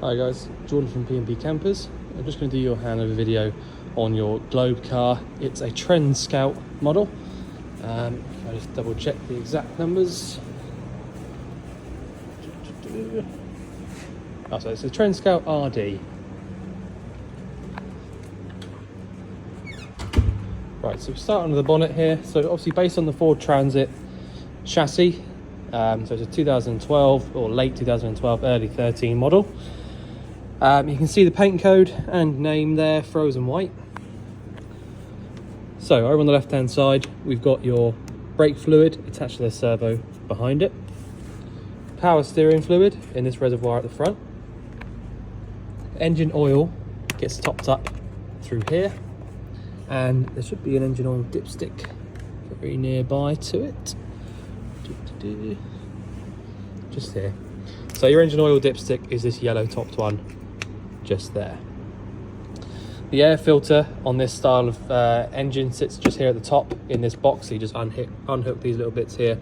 Hi guys, Jordan from P&P Campers. I'm just going to do your handover video on your GlobeCar. It's a Trend Scout model. If I just double check the exact numbers. Oh, so it's a Trend Scout RD. Right, so we start under the bonnet here. So obviously based on the Ford Transit chassis, so it's a 2012 or late 2012, early 13 model. You can see the paint code and name there, frozen white. So over on the left hand side, we've got your brake fluid attached to the servo behind it. Power steering fluid in this reservoir at the front. Engine oil gets topped up through here. And there should be an engine oil dipstick very nearby to it. Just here. So your engine oil dipstick is this yellow topped one just there. The air filter on this style of engine sits just here at the top in this box. So you just unhook these little bits here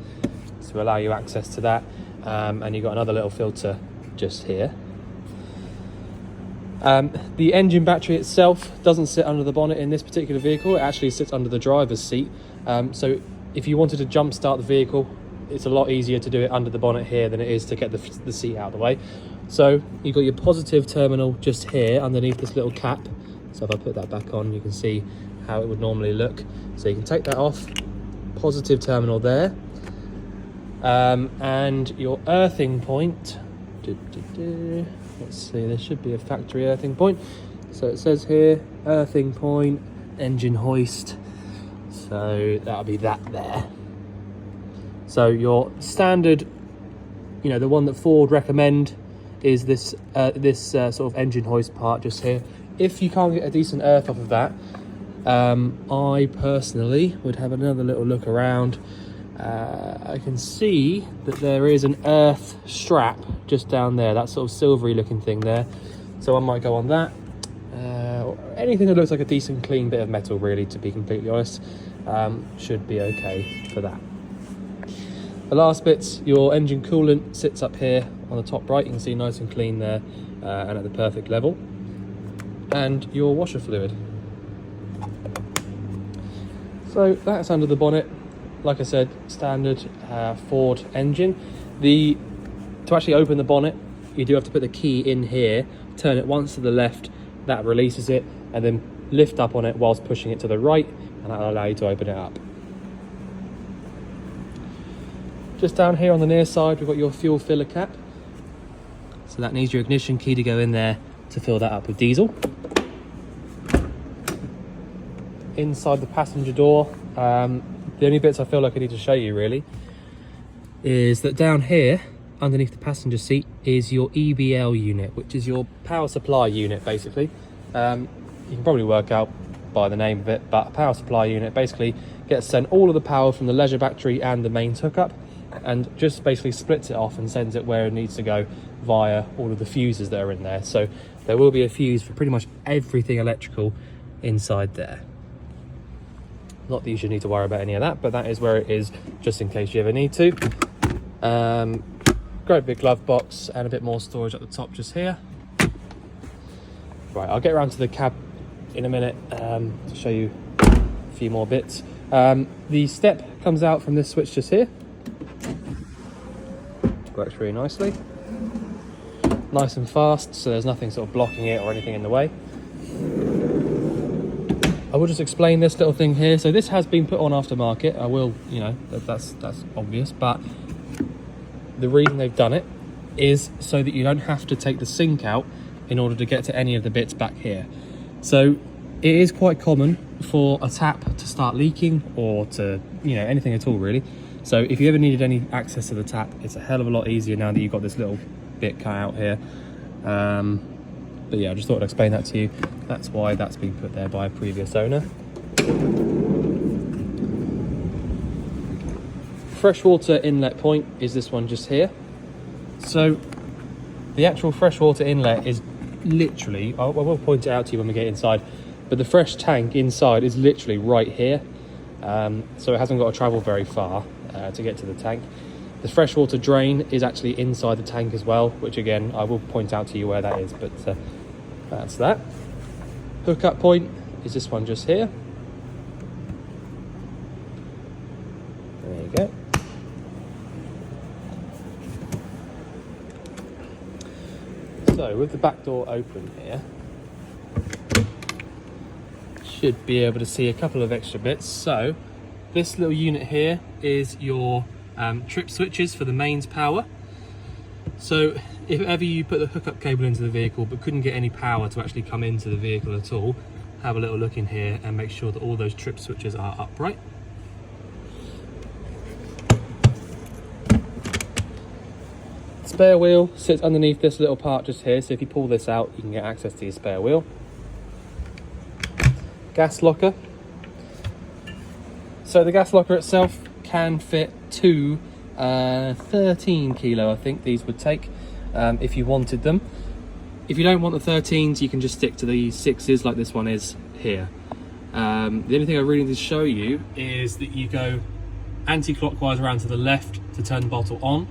to allow you access to that. And you've got another little filter just here. The engine battery itself doesn't sit under the bonnet in this particular vehicle. It actually sits under the driver's seat. So if you wanted to jump start the vehicle, it's a lot easier to do it under the bonnet here than it is to get the seat out of the way. So you've got your positive terminal just here underneath this little cap. So if I put that back on, you can see how it would normally look. So you can take that off, positive terminal there. And your earthing point, let's see, there should be a factory earthing point. So it says here, earthing point, engine hoist. So that'll be that there. So your standard, you know, the one that Ford recommend is this sort of engine hoist part just here. If you can't get a decent earth off of that, I personally would have another little look around. I can see that there is an earth strap just down there, that sort of silvery looking thing there. So I might go on that. Anything that looks like a decent clean bit of metal, really, to be completely honest, should be okay for that. The last bits, your engine coolant sits up here on the top right. You can see nice and clean there and at the perfect level. And your washer fluid. So that's under the bonnet. Like I said, standard Ford engine. To actually open the bonnet, you do have to put the key in here, turn it once to the left, that releases it, and then lift up on it whilst pushing it to the right, and that'll allow you to open it up. Just down here on the near side, we've got your fuel filler cap. So that needs your ignition key to go in there to fill that up with diesel. Inside the passenger door, the only bits I feel like I need to show you really is that down here underneath the passenger seat is your EBL unit, which is your power supply unit basically. You can probably work out by the name of it, but a power supply unit basically gets sent all of the power from the leisure battery and the mains hookup, and just basically splits it off and sends it where it needs to go via all of the fuses that are in there. So there will be a fuse for pretty much everything electrical inside there. Not that you should need to worry about any of that, but that is where it is, just in case you ever need to. Great big glove box and a bit more storage at the top just here. Right, I'll get around to the cab in a minute to show you a few more bits. The step comes out from this switch just here. Works really nicely. Nice and fast, so there's nothing sort of blocking it or anything in the way. I will just explain this little thing here. So this has been put on aftermarket. I will, you know, that's obvious, but the reason they've done it is so that you don't have to take the sink out in order to get to any of the bits back here. So it is quite common for a tap to start leaking or to, you know, anything at all really. So if you ever needed any access to the tap, it's a hell of a lot easier now that you've got this little bit cut out here. But yeah, I just thought I'd explain that to you. That's why that's been put there by a previous owner. Freshwater inlet point is this one just here. So the actual freshwater inlet is literally, I will point it out to you when we get inside, but the fresh tank inside is literally right here. So it hasn't got to travel very far to get to the tank. The freshwater drain is actually inside the tank as well, which again I will point out to you where that is, but that's that. Hookup point is this one just here. There you go. So with the back door open here, should be able to see a couple of extra bits. So this little unit here is your trip switches for the mains power. So if ever you put the hookup cable into the vehicle but couldn't get any power to actually come into the vehicle at all, have a little look in here and make sure that all those trip switches are upright. Spare wheel sits underneath this little part just here, so if you pull this out you can get access to your spare wheel. Gas locker. So the gas locker itself can fit two 13 kilo, I think these would take, if you wanted them. If you don't want the 13s, you can just stick to the 6s like this one is here. The only thing I really need to show you is that you go anti-clockwise around to the left to turn the bottle on,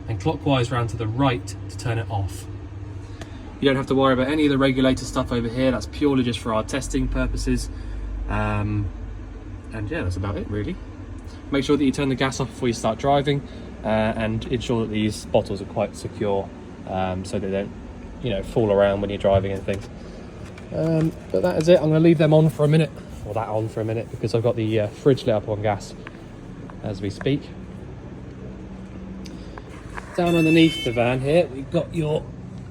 and clockwise round to the right to turn it off. You don't have to worry about any of the regulator stuff over here. That's purely just for our testing purposes. And yeah, that's about it really. Make sure that you turn the gas off before you start driving, and ensure that these bottles are quite secure, so they don't, you know, fall around when you're driving and things. But that is it. I'm going to leave them on for a minute, or that on for a minute, because I've got the fridge lit up on gas as we speak. Down underneath the van here, we've got your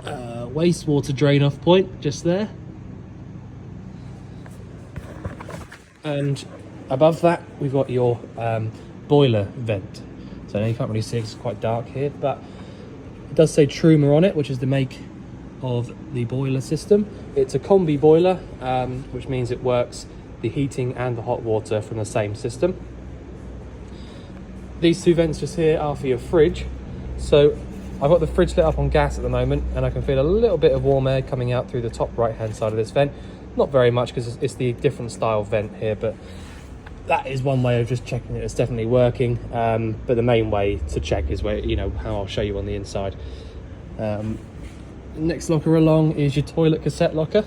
wastewater drain off point just there, and above that we've got your boiler vent. So now you can't really see it, it's quite dark here, but it does say Truma on it, which is the make of the boiler system. It's a combi boiler, which means it works the heating and the hot water from the same system. These two vents just here are for your fridge. So I've got the fridge lit up on gas at the moment, and I can feel a little bit of warm air coming out through the top right hand side of this vent. Not very much, because it's the different style vent here, but that is one way of just checking that it's definitely working. But the main way to check is where, you know, how I'll show you on the inside. Next locker along is your toilet cassette locker.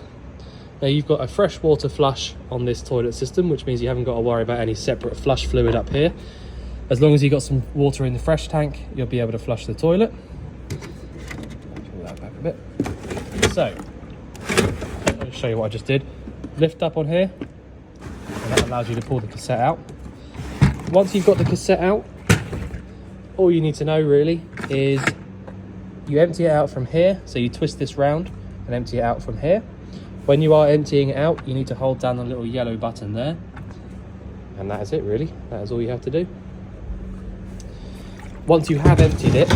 Now you've got a fresh water flush on this toilet system, which means you haven't got to worry about any separate flush fluid up here. As long as you've got some water in the fresh tank, you'll be able to flush the toilet. Pull that back a bit. So, I'll show you what I just did. Lift up on here, and that allows you to pull the cassette out. Once you've got the cassette out, all you need to know really is you empty it out from here. So you twist this round and empty it out from here. When you are emptying it out, you need to hold down the little yellow button there. And that is it really. That is all you have to do. Once you have emptied it,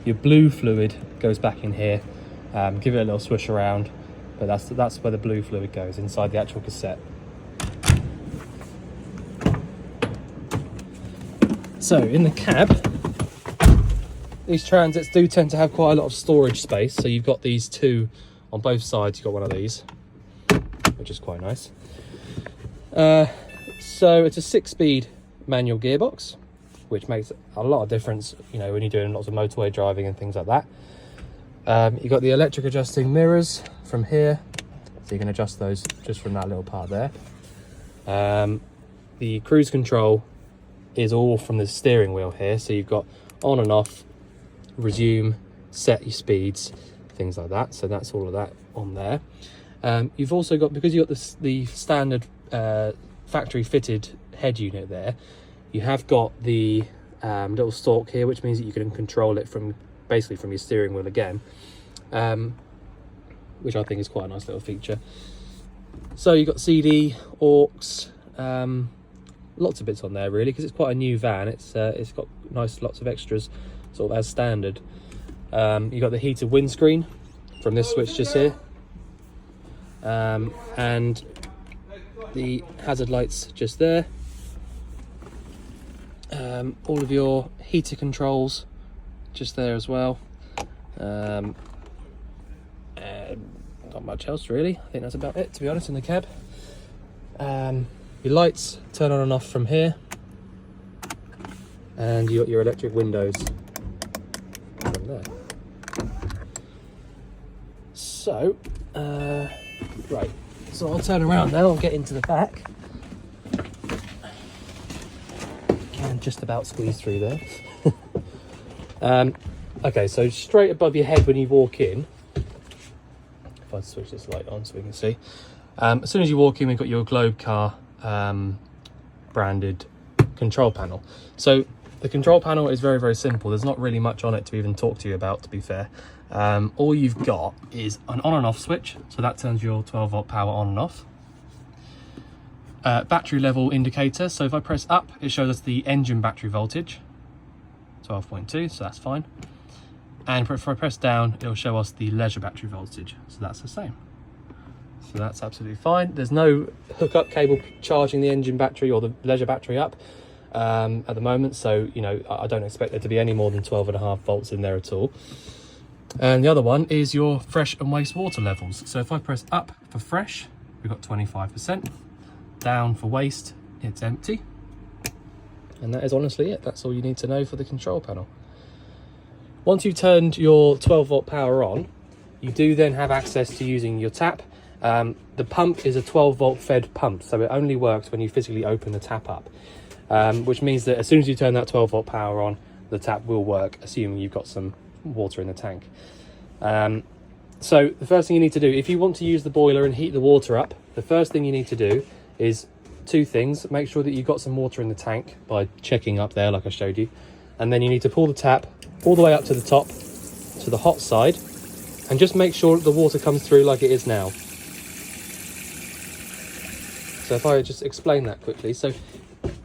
your blue fluid goes back in here. Give it a little swish around, but that's where the blue fluid goes, inside the actual cassette. So in the cab, these Transits do tend to have quite a lot of storage space. So you've got these two on both sides. You've got one of these, which is quite nice. So it's a 6-speed manual gearbox, which makes a lot of difference, you know, when you're doing lots of motorway driving and things like that. You've got the electric adjusting mirrors from here, so you can adjust those just from that little part there. The cruise control is all from the steering wheel here, so you've got on and off, resume, set your speeds, things like that. So that's all of that on there. You've also got, because you've got the standard factory fitted head unit there, you have got the little stalk here, which means that you can control it from basically from your steering wheel again, which I think is quite a nice little feature. So you've got CD, aux, lots of bits on there really, because it's quite a new van. It's got lots of extras sort of as standard. You've got the heated windscreen from this switch just here, and the hazard lights just there. All of your heater controls just there as well. Not much else really. I think that's about it, to be honest, in the cab. Your lights turn on and off from here. and you got your electric windows from there. So, right, so I'll turn around now and get into the back. Can just about squeeze through there. Okay, so straight above your head when you walk in, if I switch this light on so we can see, as soon as you walk in, we've got your GlobeCar branded control panel. So the control panel is very, very simple. There's not really much on it to even talk to you about, to be fair. All you've got is an on and off switch, so that turns your 12-volt power on and off. Battery level indicator, so if I press up, it shows us the engine battery voltage, 12.2, so that's fine. And if I press down, it'll show us the leisure battery voltage, so that's the same. So that's absolutely fine. There's no hookup cable charging the engine battery or the leisure battery up at the moment, so you know, I don't expect there to be any more than 12.5 volts in there at all. And the other one is your fresh and wastewater levels. So if I press up for fresh, we've got 25%. Down for waste, it's empty. And that is honestly it. That's all you need to know for the control panel. Once you've turned your 12-volt power on, you do then have access to using your tap. The pump is a 12-volt fed pump, so it only works when you physically open the tap up, which means that as soon as you turn that 12-volt power on, the tap will work, assuming you've got some water in the tank. So the first thing you need to do, if you want to use the boiler and heat the water up, the first thing you need to do is two things. Make sure that you've got some water in the tank by checking up there like I showed you, and then you need to pull the tap all the way up to the top, to the hot side, and just make sure that the water comes through like it is now. So if I just explain that quickly, so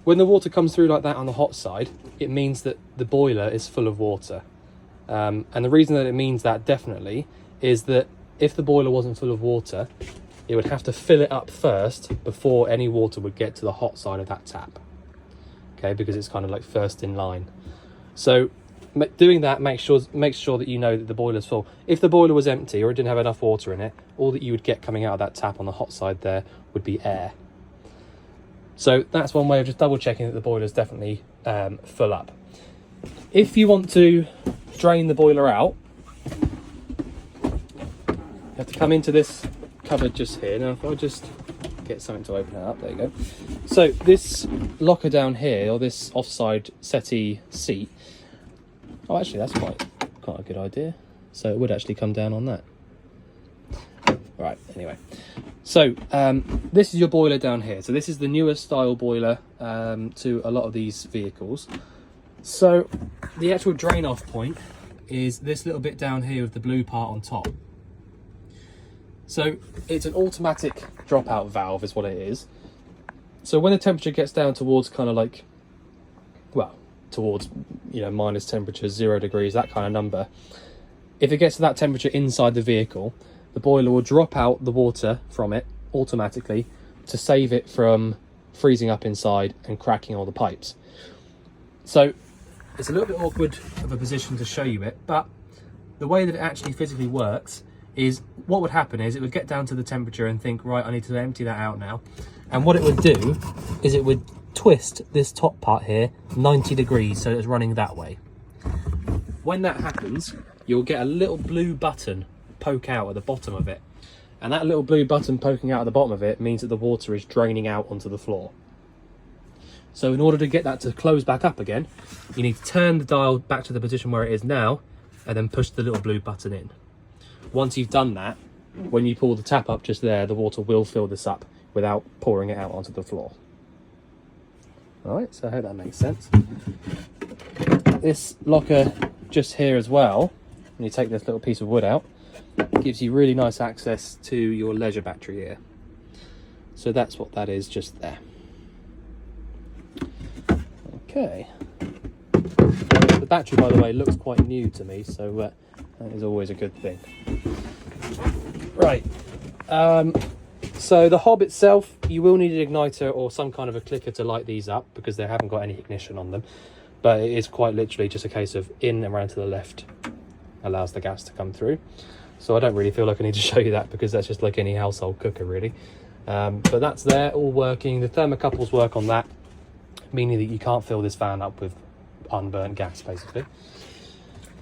when the water comes through like that on the hot side, it means that the boiler is full of water. And the reason that it means that definitely is that if the boiler wasn't full of water, it would have to fill it up first before any water would get to the hot side of that tap. Okay, because it's kind of like first in line. So doing that makes sure that you know that the boiler's full. If the boiler was empty or it didn't have enough water in it, all that you would get coming out of that tap on the hot side there would be air. So that's one way of just double checking that the boiler's definitely full up. If you want to drain the boiler out, you have to come into this cupboard just here. Now if I just get something to open it up, there you go. So this locker down here, or this offside settee seat, oh actually that's quite a good idea. So it would actually come down on that. Right, anyway. So this is your boiler down here. So this is the newest style boiler to a lot of these vehicles. So the actual drain off point is this little bit down here with the blue part on top. So it's an automatic dropout valve is what it is. So when the temperature gets down towards kind of like, well, towards, you know, minus temperatures, 0 degrees, that kind of number, if it gets to that temperature inside the vehicle, the boiler will drop out the water from it automatically to save it from freezing up inside and cracking all the pipes. So it's a little bit awkward of a position to show you it, but the way that it actually physically works is what would happen is it would get down to the temperature and think, right, I need to empty that out now. And what it would do is it would twist this top part here 90 degrees so it's running that way. When that happens, you'll get a little blue button poke out at the bottom of it. And that little blue button poking out at the bottom of it means that the water is draining out onto the floor. So in order to get that to close back up again, you need to turn the dial back to the position where it is now and then push the little blue button in. Once you've done that, when you pull the tap up just there, the water will fill this up without pouring it out onto the floor. All right, so I hope that makes sense. This locker just here as well, when you take this little piece of wood out, gives you really nice access to your leisure battery here. So that's what that is just there. Okay. The battery, by the way, looks quite new to me, so that is always a good thing. Right. So the hob itself, you will need an igniter or some kind of a clicker to light these up because they haven't got any ignition on them. But it is quite literally just a case of in and around to the left allows the gas to come through. So I don't really feel like I need to show you that because that's just like any household cooker really. But that's there, all working. The thermocouples work on that, meaning that you can't fill this fan up with unburnt gas, basically.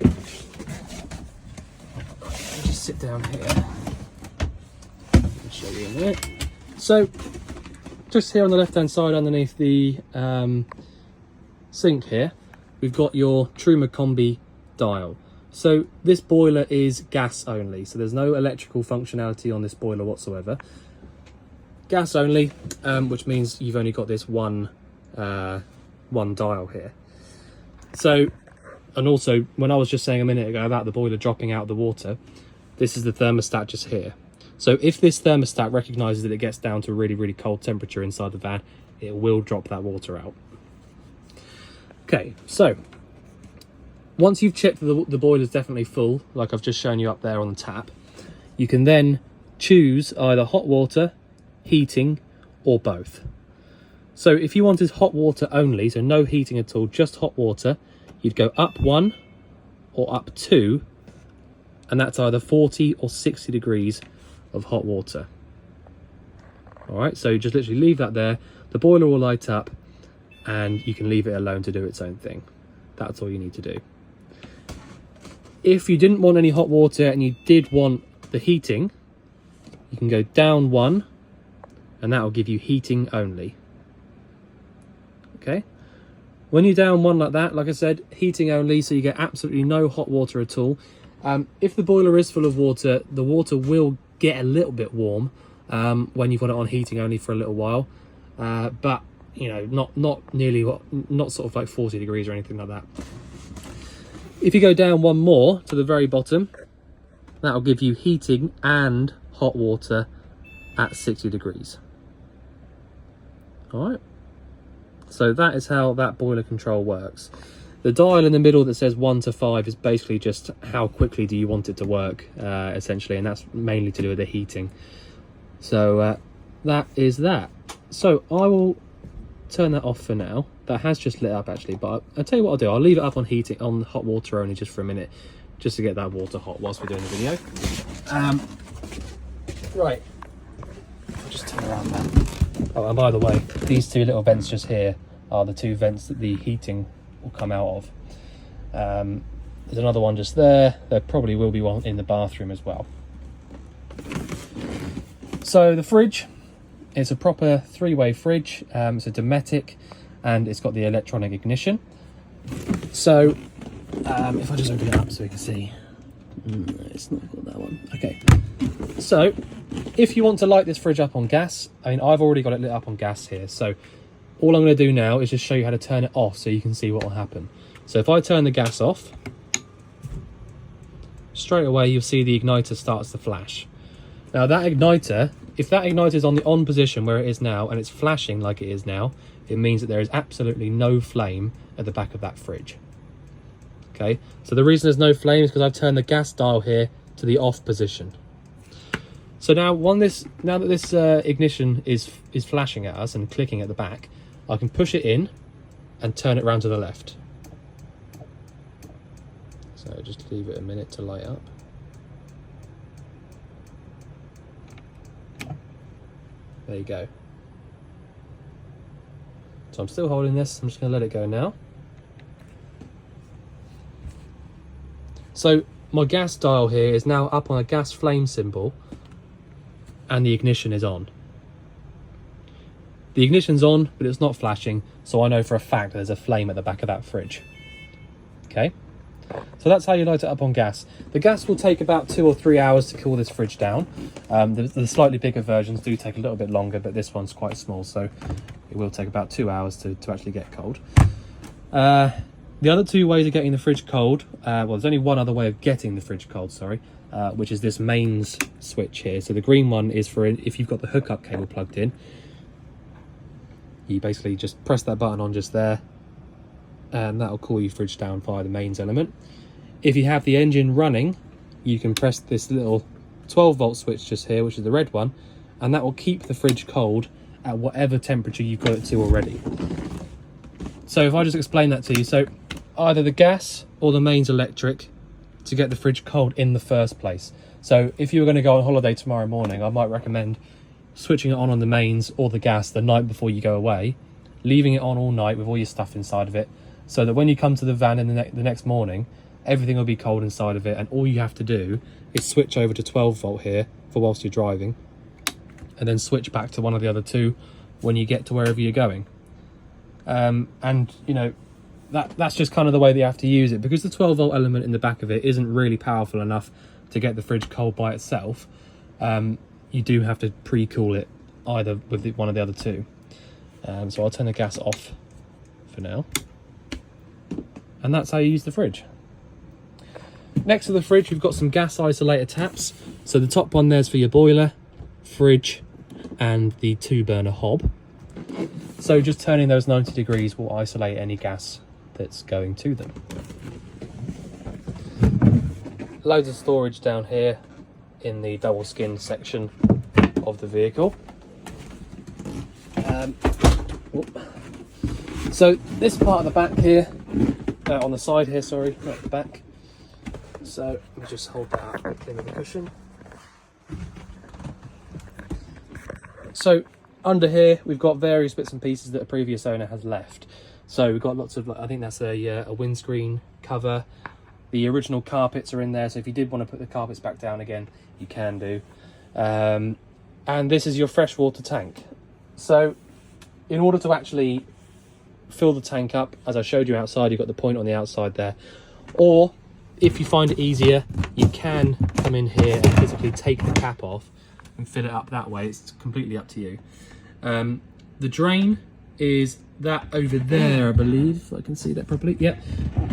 I'll just sit down here. I'll show you in a minute. So, just here on the left-hand side, underneath the sink here, we've got your Truma Combi dial. So this boiler is gas only, so there's no electrical functionality on this boiler whatsoever. Gas only, which means you've only got this one dial here. So, and also, when I was just saying a minute ago about the boiler dropping out the water, this is the thermostat just here. So if this thermostat recognises that it gets down to a really, really cold temperature inside the van, it will drop that water out. Okay, so once you've checked the boiler's definitely full, like I've just shown you up there on the tap, you can then choose either hot water, heating, or both. So if you wanted hot water only, so no heating at all, just hot water, you'd go up 1 or up 2, and that's either 40 or 60 degrees of hot water. All right, so just literally leave that there. The boiler will light up and you can leave it alone to do its own thing. That's all you need to do. If you didn't want any hot water and you did want the heating, you can go down 1 and that will give you heating only. Okay, when you're down 1 like that, like I said, heating only, so you get absolutely no hot water at all. If the boiler is full of water, the water will get a little bit warm when you've got it on heating only for a little while, but you know, not sort of like 40 degrees or anything like that. If you go down 1 more to the very bottom, that'll give you heating and hot water at 60 degrees. All right, so that is how that boiler control works. The dial in the middle that says 1 to 5 is basically just how quickly do you want it to work, essentially, and that's mainly to do with the heating. So that is that. So I will turn that off for now. That has just lit up actually, but I'll tell you what I'll do. I'll leave it up on heating, on hot water only, just for a minute, just to get that water hot whilst we're doing the video. Right, I'll just turn around that. Oh, and by the way, these 2 little vents just here are the 2 vents that the heating will come out of. There's another one just there. There probably will be one in the bathroom as well. So the fridge, it's a proper 3-way fridge. It's a Dometic and it's got the electronic ignition. So if I just open it up so we can see, it's not got that one. Okay, so if you want to light this fridge up on gas, I mean, I've already got it lit up on gas here, so all I'm going to do now is just show you how to turn it off so you can see what will happen. So if I turn the gas off, straight away you'll see the igniter starts to flash. Now that igniter, if that igniter is on the on position where it is now and it's flashing like it is now, it means that there is absolutely no flame at the back of that fridge. Okay, so the reason there's no flame is because I've turned the gas dial here to the off position. So now that this ignition is flashing at us and clicking at the back, I can push it in and turn it round to the left. So just leave it a minute to light up. There you go. So I'm still holding this, I'm just going to let it go now. So my gas dial here is now up on a gas flame symbol and the ignition is on. The ignition's on, but it's not flashing, so I know for a fact there's a flame at the back of that fridge. Okay, so that's how you light it up on gas. The gas will take about 2 or 3 hours to cool this fridge down. The slightly bigger versions do take a little bit longer, but this one's quite small, so it will take about 2 hours to actually get cold. The other 2 ways of getting the fridge cold, well, there's only one other way of getting the fridge cold, sorry, which is this mains switch here. So the green one is for if you've got the hookup cable plugged in. You basically just press that button on just there, and that'll cool your fridge down via the mains element. If you have the engine running, you can press this little 12-volt switch just here, which is the red one, and that will keep the fridge cold at whatever temperature you've got it to already. So if I just explain that to you, so either the gas or the mains electric to get the fridge cold in the first place. So if you were going to go on holiday tomorrow morning, I might recommend switching it on the mains or the gas the night before you go away, leaving it on all night with all your stuff inside of it, so that when you come to the van in the next morning, everything will be cold inside of it, and all you have to do is switch over to 12 volt here for whilst you're driving, and then switch back to one of the other two when you get to wherever you're going. And you know, that's just kind of the way that you have to use it, because the 12 volt element in the back of it isn't really powerful enough to get the fridge cold by itself. You do have to pre-cool it either with one of the other two. So I'll turn the gas off for now, and that's how you use the fridge. Next to the fridge, we've got some gas isolator taps. So the top one there's for your boiler, fridge, and the 2-burner hob. So just turning those 90 degrees will isolate any gas that's going to them. Loads of storage down here in the double skin section of the vehicle. So this part of the back here, on the side here, sorry, not the back. So let me just hold that up quickly with a cushion. So under here, we've got various bits and pieces that a previous owner has left. So we've got lots of, I think that's a windscreen cover. The original carpets are in there, so if you did want to put the carpets back down again, you can do. And this is your freshwater tank. So in order to actually fill the tank up, as I showed you outside, you've got the point on the outside there. Or if you find it easier, you can come in here and physically take the cap off and fill it up that way. It's completely up to you. The drain is that over there, I believe, if I can see that properly. Yep.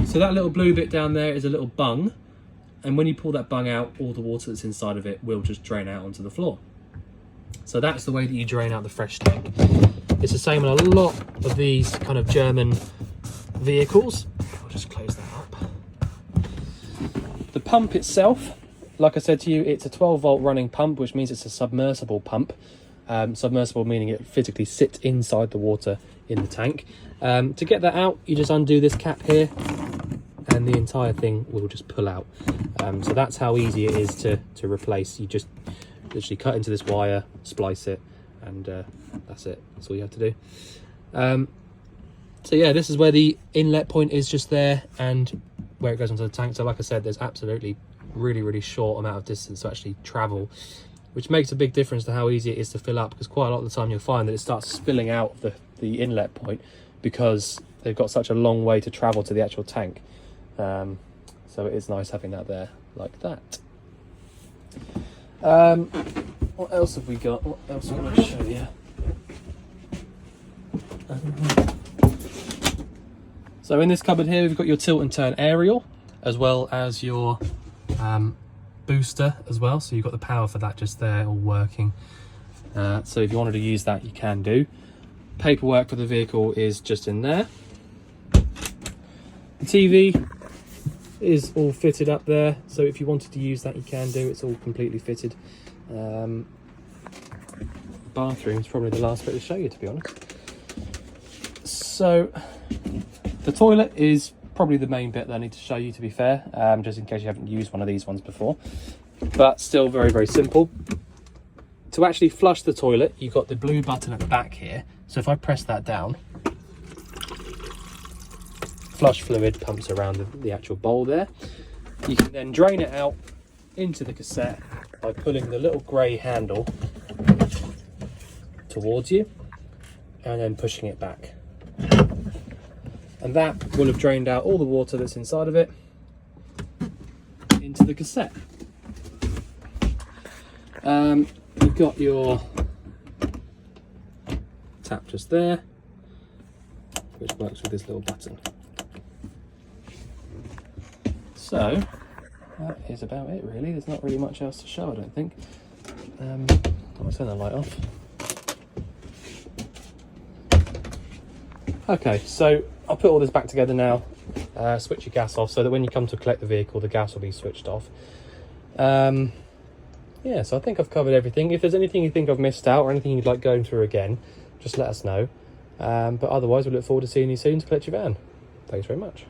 So that little blue bit down there is a little bung, and when you pull that bung out, all the water that's inside of it will just drain out onto the floor. So that's the way that you drain out the fresh tank. It's the same on a lot of these kind of German vehicles. I'll just close that up. The pump itself, like I said to you, it's a 12 volt running pump, which means it's a submersible pump. Submersible meaning it physically sits inside the water in the tank. To get that out, you just undo this cap here and the entire thing will just pull out. So that's how easy it is to replace. You just literally cut into this wire, splice it, and that's it. That's all you have to do. So yeah, this is where the inlet point is, just there, and where it goes onto the tank. So like I said, there's absolutely really short amount of distance to actually travel, which makes a big difference to how easy it is to fill up, because quite a lot of the time you'll find that it starts spilling out of the inlet point because they've got such a long way to travel to the actual tank. So it is nice having that there like that. What else have we got? What else can I show you? So in this cupboard here, we've got your tilt and turn aerial, as well as your booster as well. So you've got the power for that just there, all working. So if you wanted to use that, you can do. Paperwork for the vehicle is just in there. The TV is all fitted up there, so if you wanted to use that, you can do. It's all completely fitted. Bathroom is probably the last bit to show you, to be honest. So the toilet is probably the main bit that I need to show you, to be fair, just in case you haven't used one of these ones before, but still very simple. To actually flush the toilet, you've got the blue button at the back here. So if I press that down, flush fluid pumps around the actual bowl there. You can then drain it out into the cassette by pulling the little grey handle towards you and then pushing it back. And that will have drained out all the water that's inside of it into the cassette. You've got your tap just there, which works with this little button. So that is about it, really. There's not really much else to show, I don't think. I'll turn the light off. Okay, so I'll put all this back together now. Switch your gas off so that when you come to collect the vehicle, the gas will be switched off. Yeah, so I think I've covered everything. If there's anything you think I've missed out or anything you'd like going through again, just let us know. But otherwise, we look forward to seeing you soon to collect your van. Thanks very much.